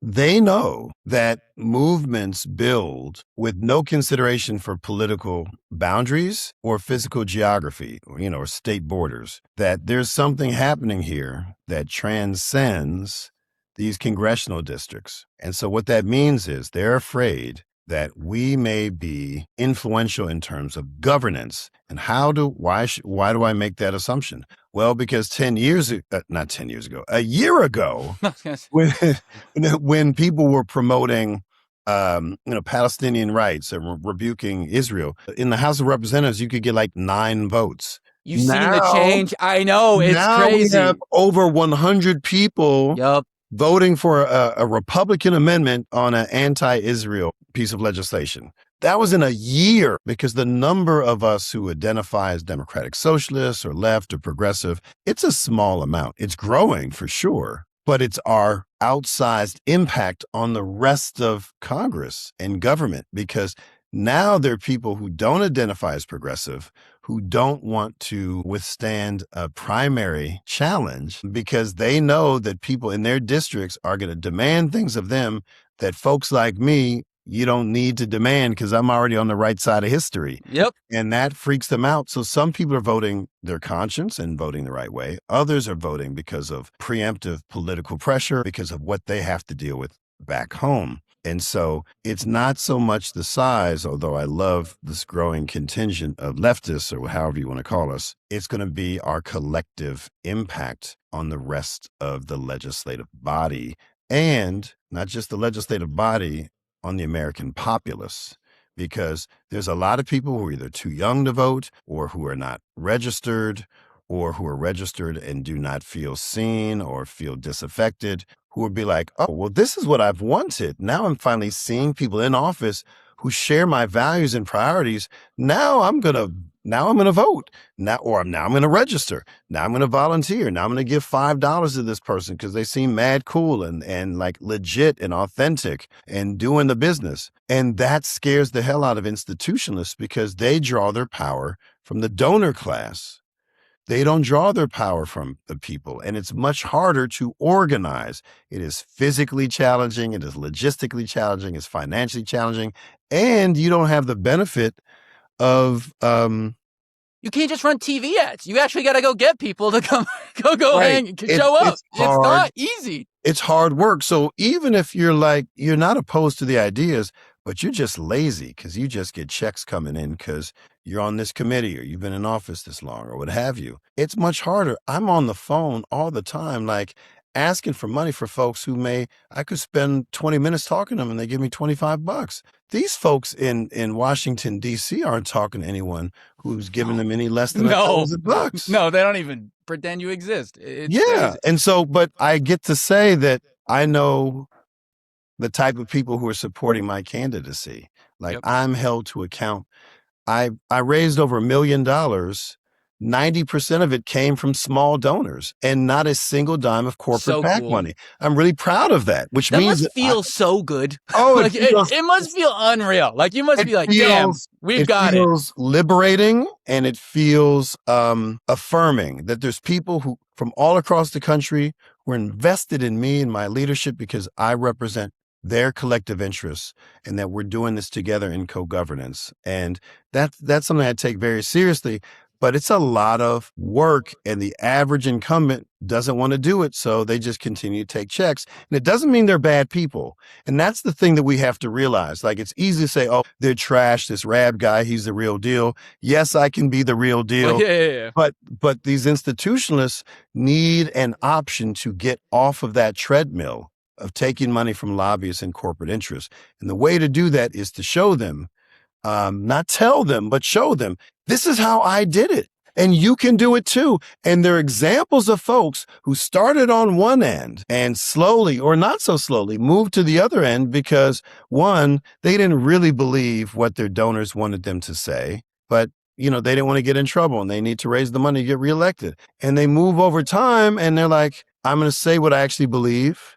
they know that movements build with no consideration for political boundaries or physical geography, or state borders, that there's something happening here that transcends these congressional districts. And so what that means is they're afraid that we may be influential in terms of governance. And why do I make that assumption? Well, because a year ago, when people were promoting, Palestinian rights and rebuking Israel, in the House of Representatives, you could get like 9 votes. You've seen the change. I know, it's crazy. We have over 100 people voting for a Republican amendment on an anti-Israel piece of legislation. That was in a year, because the number of us who identify as democratic socialists or left or progressive, it's a small amount. It's growing for sure, but it's our outsized impact on the rest of Congress and government, because now there are people who don't identify as progressive, who don't want to withstand a primary challenge because they know that people in their districts are going to demand things of them that folks like me, you don't need to demand because I'm already on the right side of history. Yep. And that freaks them out. So some people are voting their conscience and voting the right way. Others are voting because of preemptive political pressure, because of what they have to deal with back home. And so it's not so much the size, although I love this growing contingent of leftists, or however you want to call us. It's going to be our collective impact on the rest of the legislative body, and not just the legislative body, on the American populace. Because there's a lot of people who are either too young to vote, or who are not registered, or who are registered and do not feel seen or feel disaffected, who would be like, oh, well, this is what I've wanted. Now I'm finally seeing people in office who share my values and priorities. Now I'm going to vote. Now I'm going to register. Now I'm going to volunteer. Now I'm going to give $5 to this person because they seem mad cool and like legit and authentic and doing the business. And that scares the hell out of institutionalists because they draw their power from the donor class. They don't draw their power from the people, and it's much harder to organize. It is physically challenging. It is logistically challenging. It's financially challenging. And you don't have the benefit of... you can't just run TV ads. You actually got to go get people to come, hang, show up. It's not easy. It's hard work. So even if you're not opposed to the ideas, but you're just lazy because you just get checks coming in because you're on this committee or you've been in office this long or what have you, it's much harder. I'm on the phone all the time, like asking for money for folks who I could spend 20 minutes talking to them and they give me $25. These folks in Washington, D.C. aren't talking to anyone who's giving them any less than $1,000. No, they don't even pretend you exist. It's crazy. And so, but I get to say that I know the type of people who are supporting my candidacy. Like, I'm held to account. I raised over $1 million. 90% of it came from small donors and not a single dime of corporate PAC money. I'm really proud of that, which means must feel so good. Oh, like it must feel unreal. Like you must be like, damn, we've got it. It feels liberating, and it feels affirming that there's people who from all across the country who are invested in me and my leadership because I represent their collective interests, and that we're doing this together in co-governance. And that's something I take very seriously, but it's a lot of work, and the average incumbent doesn't want to do it. So they just continue to take checks. And it doesn't mean they're bad people. And that's the thing that we have to realize. Like, it's easy to say, oh, they're trash. This Rabb guy, he's the real deal. Yes, I can be the real deal. Yeah. But these institutionalists need an option to get off of that treadmill of taking money from lobbyists and corporate interests. And the way to do that is to show them, not tell them, but show them, this is how I did it. And you can do it too. And there are examples of folks who started on one end and slowly, or not so slowly, moved to the other end because, one, they didn't really believe what their donors wanted them to say, but they didn't want to get in trouble and they need to raise the money to get reelected. And they move over time and they're like, I'm going to say what I actually believe.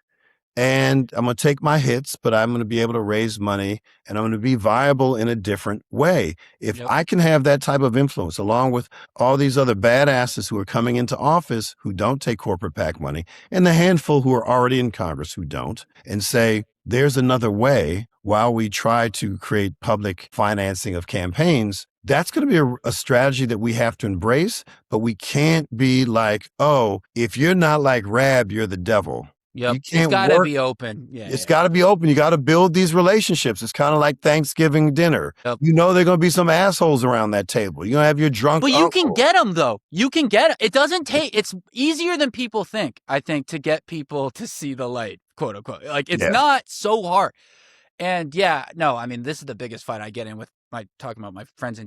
And I'm going to take my hits, but I'm going to be able to raise money and I'm going to be viable in a different way. If I can have that type of influence, along with all these other badasses who are coming into office who don't take corporate PAC money, and the handful who are already in Congress who don't, and say, there's another way while we try to create public financing of campaigns, that's going to be a strategy that we have to embrace. But we can't be like, oh, if you're not like Rabb, you're the devil. Yep. It's got to be open. It's got to be open. You got to build these relationships. It's kind of like Thanksgiving dinner. Yep. There are going to be some assholes around that table. You're going to have your drunk But uncle. you can get them, though. You can get them. It doesn't take, it's easier than people think, I think, to get people to see the light, quote unquote. Like, it's not so hard. And this is the biggest fight I get in with talking about my friends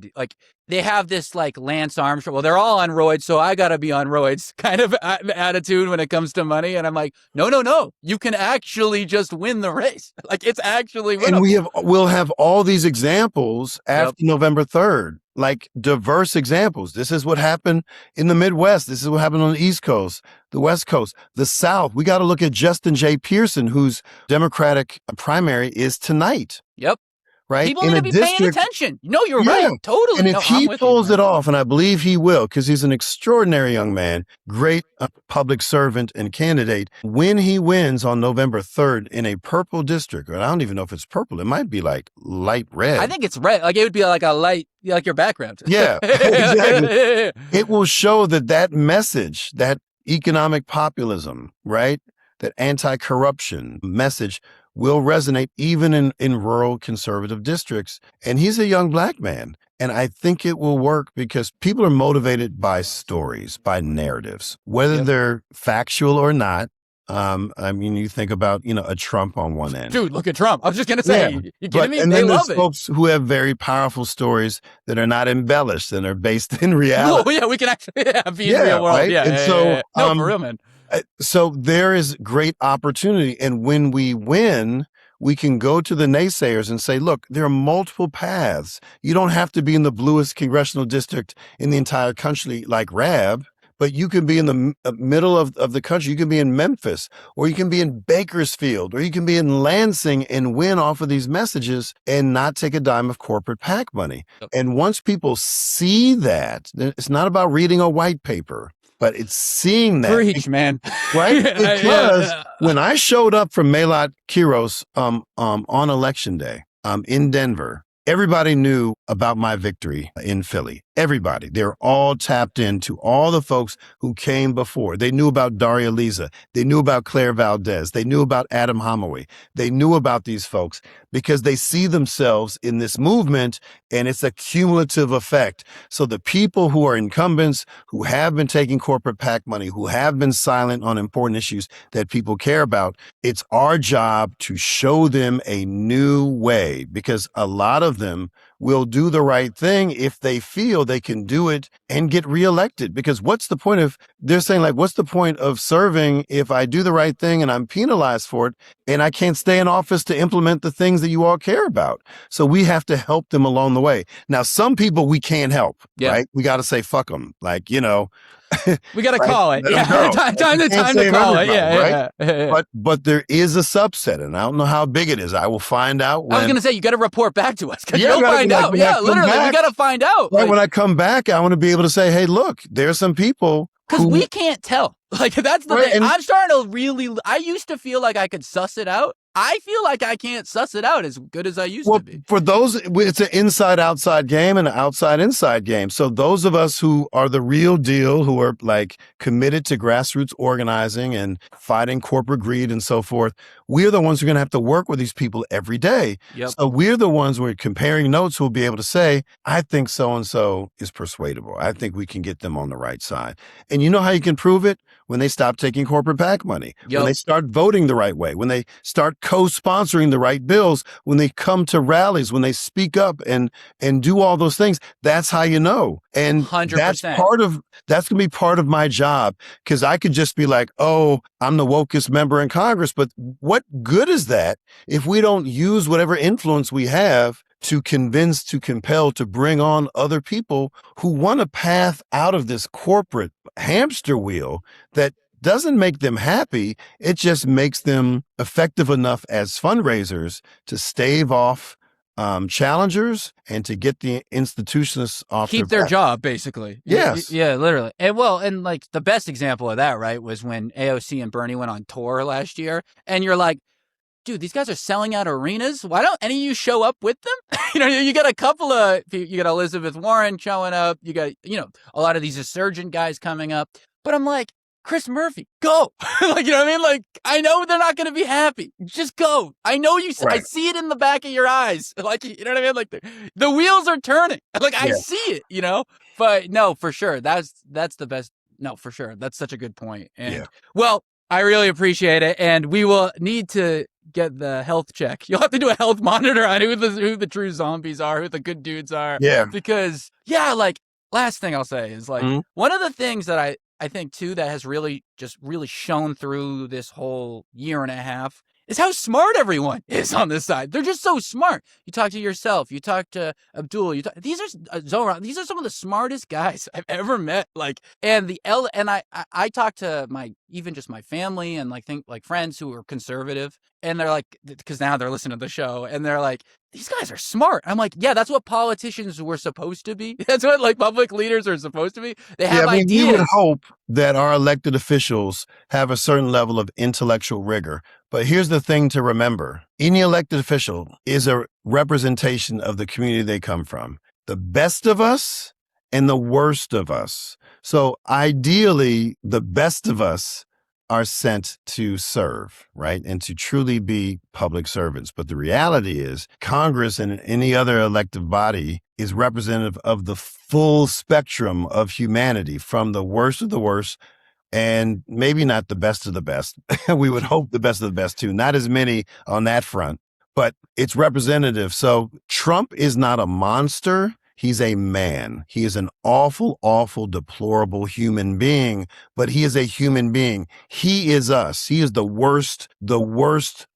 they have this like Lance Armstrong. Well, they're all on roids, so I got to be on roids kind of attitude when it comes to money. And I'm like, no, you can actually just win the race. Like, it's actually winnable. And we'll have all these examples after November 3rd, like diverse examples. This is what happened in the Midwest. This is what happened on the East Coast, the West Coast, the South. We got to look at Justin J. Pearson, whose Democratic primary is tonight. Yep. Right? People need to be paying attention. No, you're right. Totally. And if he pulls it off, and I believe he will, because he's an extraordinary young man, great public servant and candidate, when he wins on November 3rd in a purple district, or I don't even know if it's purple, it might be like light red. I think it's red. Like, it would be like a light, like your background. Yeah, exactly. It will show that message, that economic populism, right? That anti-corruption message will resonate even in rural conservative districts. And he's a young Black man. And I think it will work because people are motivated by stories, by narratives, whether they're factual or not. I mean, you think about, a Trump on one end. Dude, look at Trump. I was just going to say, you kidding me? And they then love there's folks who have very powerful stories that are not embellished and are based in reality. Oh, yeah, we can actually be in the real world. Right? Yeah. No, for real, man. So there is great opportunity. And when we win, we can go to the naysayers and say, look, there are multiple paths. You don't have to be in the bluest congressional district in the entire country like Rabb. But you can be in the middle of the country. You can be in Memphis, or you can be in Bakersfield, or you can be in Lansing and win off of these messages and not take a dime of corporate PAC money. And once people see that, it's not about reading a white paper, but it's seeing that. Preach, man. Right? Because when I showed up from Malat Kiros on election day in Denver, everybody knew about my victory in Philly. Everybody. They're all tapped into all the folks who came before. They knew about Daria Lisa. They knew about Claire Valdez. They knew about Adam Holloway. They knew about these folks because they see themselves in this movement, and it's a cumulative effect. So the people who are incumbents, who have been taking corporate PAC money, who have been silent on important issues that people care about, it's our job to show them a new way, because a lot of them will do the right thing if they feel they can do it and get reelected. Because they're saying, like, what's the point of serving if I do the right thing and I'm penalized for it and I can't stay in office to implement the things that you all care about? So we have to help them along the way. Now, some people we can't help, right? We got to say, fuck them. Like, we got to call it. Yeah. Time to call it. Yeah. But there is a subset, and I don't know how big it is. I will find out. I was going to say, you got to report back to us, because you'll find out. Yeah, literally, we got to find out. Right, when I come back, I want to be able to say, hey, look, there's some people. Because we can't tell. Like, that's the thing. I'm starting to I used to feel like I could suss it out. I feel like I can't suss it out as good as I used to be. For those, it's an inside-outside game and an outside-inside game. So those of us who are the real deal, who are like committed to grassroots organizing and fighting corporate greed and so forth, we're the ones who are going to have to work with these people every day. So we're the ones who are comparing notes who will be able to say, I think so-and-so is persuadable. I think we can get them on the right side. And you know how you can prove it? When they stop taking corporate PAC money, when they start voting the right way, when they start co-sponsoring the right bills, when they come to rallies, when they speak up and do all those things, that's how you know. And 100%. That's going to be part of my job, because I could just be like, oh, I'm the wokest member in Congress. But what good is that if we don't use whatever influence we have to convince, to compel, to bring on other people who want a path out of this corporate hamster wheel that doesn't make them happy? It just makes them effective enough as fundraisers to stave off challengers and to get the institutions off keep their job, basically. Yes. Yeah, literally. And like the best example of that, right, was when AOC and Bernie went on tour last year, and you're like, dude, these guys are selling out arenas. Why don't any of you show up with them? You got a couple of, you got Elizabeth Warren showing up. You got, a lot of these insurgent guys coming up. But I'm like, Chris Murphy, go. Like, you know what I mean? Like, I know they're not going to be happy. Just go. I know you, I see it in the back of your eyes. Like, you know what I mean? Like the wheels are turning. Like, I see it, but no, for sure. That's the best. No, for sure. That's such a good point. And well, I really appreciate it. And we will need to get the health check. You'll have to do a health monitor on who the true zombies are, who the good dudes are. Yeah. Because, like, last thing I'll say is, like, one of the things that I think, too, that has really shown through this whole year and a half is how smart everyone is on this side. They're just so smart. You talk to yourself, you talk to Abdul, these are Zohran, these are some of the smartest guys I've ever met. Like, and I talk to my family and like friends who are conservative, and they're like, because now they're listening to the show, and they're like, these guys are smart. I'm like, yeah, that's what politicians were supposed to be. That's what like public leaders are supposed to be. They have ideas. You would hope that our elected officials have a certain level of intellectual rigor. But here's the thing to remember. Any elected official is a representation of the community they come from. The best of us and the worst of us. So ideally, the best of us are sent to serve, right? And to truly be public servants. But the reality is Congress and any other elective body is representative of the full spectrum of humanity, from the worst of the worst, and maybe not the best of the best. We would hope the best of the best too. Not as many on that front, but it's representative. So Trump is not a monster. He's a man. He is an awful, awful, deplorable human being, but he is a human being. He is us. He is the worst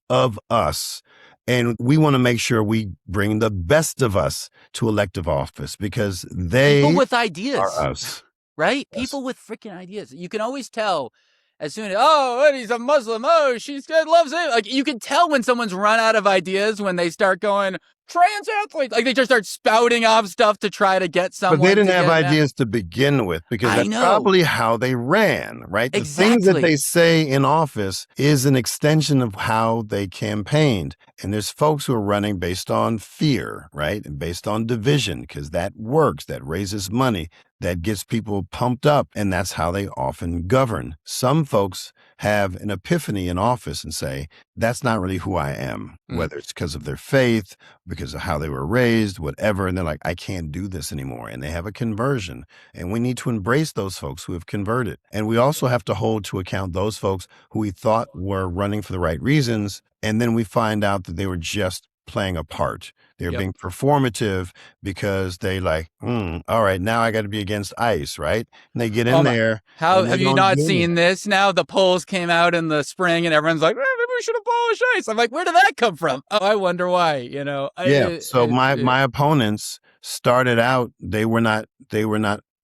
of us. And we want to make sure we bring the best of us to elective office, because they people with ideas are us. Right? Yes. People with freaking ideas. You can always tell as soon as, oh, he's a Muslim. Oh, she's good, loves it. Like, you can tell when someone's run out of ideas when they start going, trans athlete. Like, they just start spouting off stuff to try to get someone. But they didn't have ideas to begin with, because that's probably how they ran, right? Exactly. The things that they say in office is an extension of how they campaigned. And there's folks who are running based on fear, right? And based on division, because that works, that raises money, that gets people pumped up, and that's how they often govern. Some folks have an epiphany in office and say, that's not really who I am, whether it's because of their faith, because of how they were raised, whatever. And they're like, I can't do this anymore. And they have a conversion. And we need to embrace those folks who have converted. And we also have to hold to account those folks who we thought were running for the right reasons. And then we find out that they were just playing a part. They're being performative because they like, all right, now I got to be against ICE, right? And they get in there. How have you not seen this? Now the polls came out in the spring and everyone's like, maybe we should abolish ICE. I'm like, where did that come from? Oh, I wonder why, you know? So my opponents started out, they were not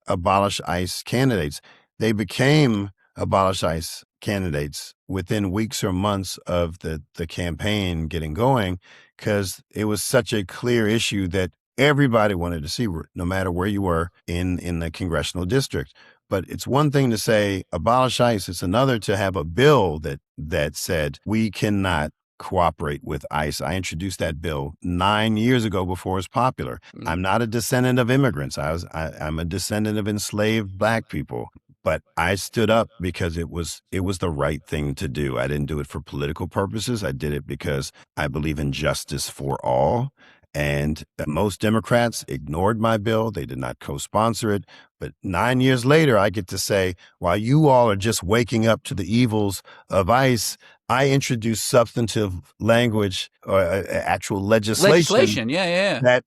abolish ICE candidates. They became abolish ICE candidates within weeks or months of the campaign getting going, because it was such a clear issue that everybody wanted to see, no matter where you were in the congressional district. But it's one thing to say abolish ICE. It's another to have a bill that said we cannot cooperate with ICE. I introduced that bill 9 years ago before it was popular. I'm not a descendant of immigrants. I'm a descendant of enslaved Black people. But I stood up because it was the right thing to do. I didn't do it for political purposes. I did it because I believe in justice for all. And most Democrats ignored my bill. They did not co-sponsor it. But 9 years later, I get to say, while you all are just waking up to the evils of ICE, I introduced substantive language or actual legislation. That,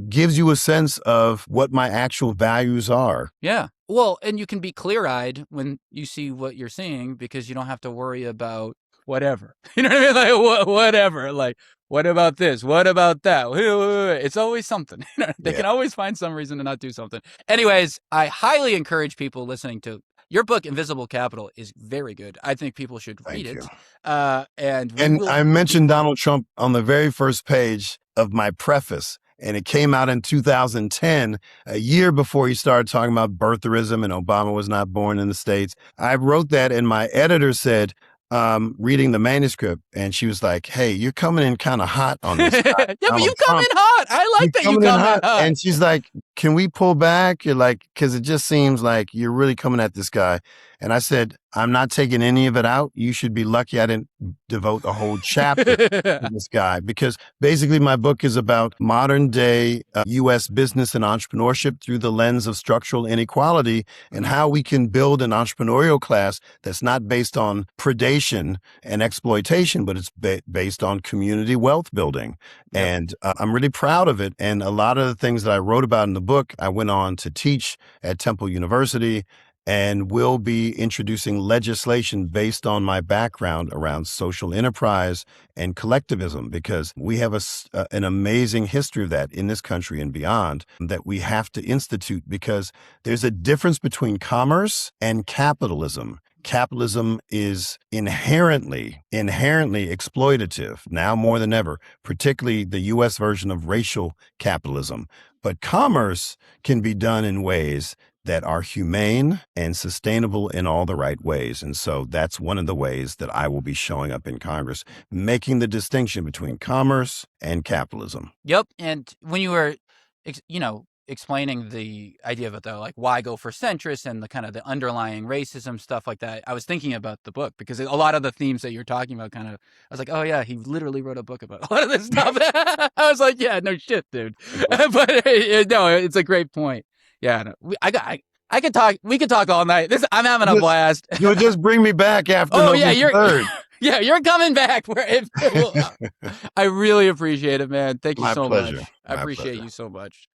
gives you a sense of what my actual values are. Yeah. Well, and you can be clear-eyed when you see what you're seeing, because you don't have to worry about whatever. You know what I mean? Like, whatever. Like, what about this? What about that? It's always something. They can always find some reason to not do something. Anyways, I highly encourage people listening to your book, Invisible Capital, is very good. I think people should read it. And I mentioned Donald Trump on the very first page of my preface. And it came out in 2010, a year before he started talking about birtherism and Obama was not born in the States. I wrote that, and my editor said, reading the manuscript, and she was like, hey, you're coming in kind of hot on this guy. Yeah, but you come in hot. I like that you come in hot. And she's like, can we pull back? You're like, because it just seems like you're really coming at this guy. And I said, I'm not taking any of it out. You should be lucky I didn't devote a whole chapter to this guy, because basically my book is about modern day U.S. business and entrepreneurship through the lens of structural inequality, and how we can build an entrepreneurial class that's not based on predation and exploitation, but it's based on community wealth building. Yep. And I'm really proud of it. And a lot of the things that I wrote about in the book, I went on to teach at Temple University, and will be introducing legislation based on my background around social enterprise and collectivism, because we have an amazing history of that in this country and beyond that we have to institute, because there's a difference between commerce and capitalism. Capitalism is inherently exploitative now more than ever, particularly the U.S. version of racial capitalism. But commerce can be done in ways that are humane and sustainable in all the right ways. And so that's one of the ways that I will be showing up in Congress, making the distinction between commerce and capitalism. Yep. And when you were, explaining the idea of it, though, like why go for centrists and the kind of the underlying racism stuff like that, I was thinking about the book because a lot of the themes that you're talking about I was like, oh yeah, he literally wrote a book about a lot of this stuff. I was like, yeah, no shit, dude. But no, it's a great point. Yeah, no, I could talk. We could talk all night. I'm having a blast. You'll just bring me back after November 3rd. Yeah, you're coming back. I really appreciate it, man. Thank you so much. I appreciate you so much.